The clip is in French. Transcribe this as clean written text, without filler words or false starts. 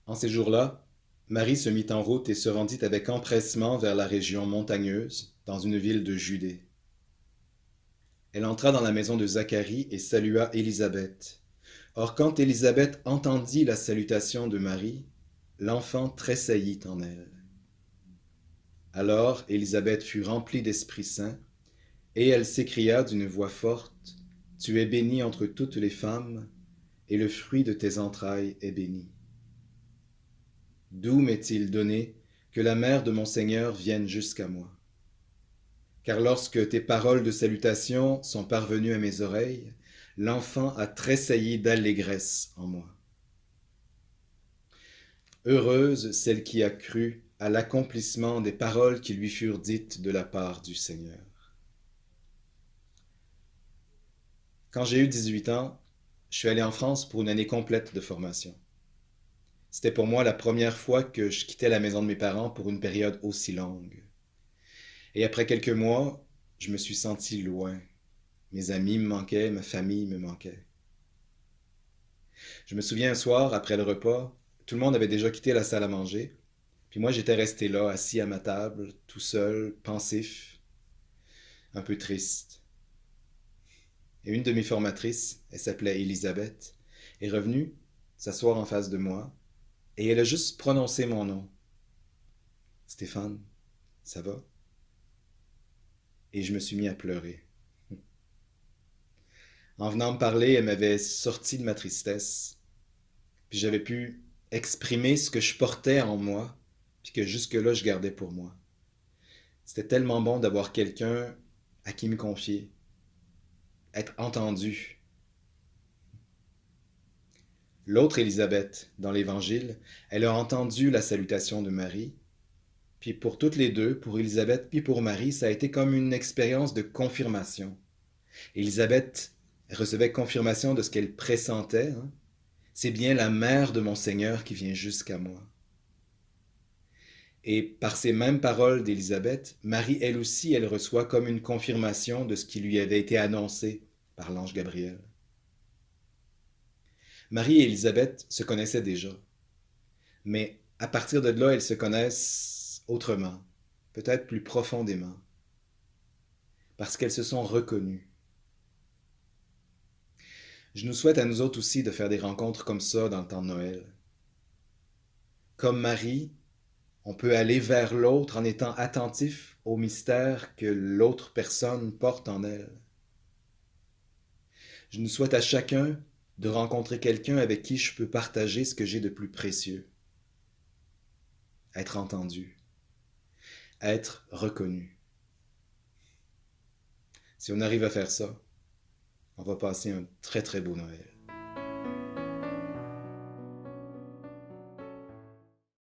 En ces jours-là, Marie se mit en route et se rendit avec empressement vers la région montagneuse, dans une ville de Judée. Elle entra dans la maison de Zacharie et salua Élisabeth. Or quand Élisabeth entendit la salutation de Marie, l'enfant tressaillit en elle. Alors Élisabeth fut remplie d'Esprit Saint, et elle s'écria d'une voix forte, Tu es bénie entre toutes les femmes, et le fruit de tes entrailles est béni. D'où m'est-il donné que la mère de mon Seigneur vienne jusqu'à moi? Car lorsque tes paroles de salutation sont parvenues à mes oreilles, l'enfant a tressailli d'allégresse en moi. Heureuse celle qui a cru à l'accomplissement des paroles qui lui furent dites de la part du Seigneur. Quand j'ai eu 18 ans, je suis allé en France pour une année complète de formation. C'était pour moi la première fois que je quittais la maison de mes parents pour une période aussi longue. Et après quelques mois, je me suis senti loin. Mes amis me manquaient, ma famille me manquait. Je me souviens un soir, après le repas, tout le monde avait déjà quitté la salle à manger, puis moi j'étais resté là, assis à ma table, tout seul, pensif, un peu triste. Et une de mes formatrices, elle s'appelait Elisabeth, est revenue s'asseoir en face de moi, et elle a juste prononcé mon nom. Stéphane, ça va? Et je me suis mis à pleurer. En venant me parler, elle m'avait sorti de ma tristesse, puis j'avais pu exprimer ce que je portais en moi, puis que jusque-là je gardais pour moi. C'était tellement bon d'avoir quelqu'un à qui me confier, être entendu. L'autre Élisabeth, dans l'Évangile, elle a entendu la salutation de Marie, puis pour toutes les deux, pour Élisabeth puis pour Marie, ça a été comme une expérience de confirmation. Élisabeth recevait confirmation de ce qu'elle pressentait, hein. C'est bien la mère de mon Seigneur qui vient jusqu'à moi. Et par ces mêmes paroles d'Élisabeth, Marie, elle aussi, elle reçoit comme une confirmation de ce qui lui avait été annoncé par l'ange Gabriel. Marie et Élisabeth se connaissaient déjà, mais à partir de là, elles se connaissent autrement, peut-être plus profondément, parce qu'elles se sont reconnues. Je nous souhaite à nous autres aussi de faire des rencontres comme ça dans le temps de Noël. Comme Marie, on peut aller vers l'autre en étant attentif au mystère que l'autre personne porte en elle. Je nous souhaite à chacun de rencontrer quelqu'un avec qui je peux partager ce que j'ai de plus précieux. Être entendu, être reconnu. Si on arrive à faire ça, on va passer un très très beau Noël.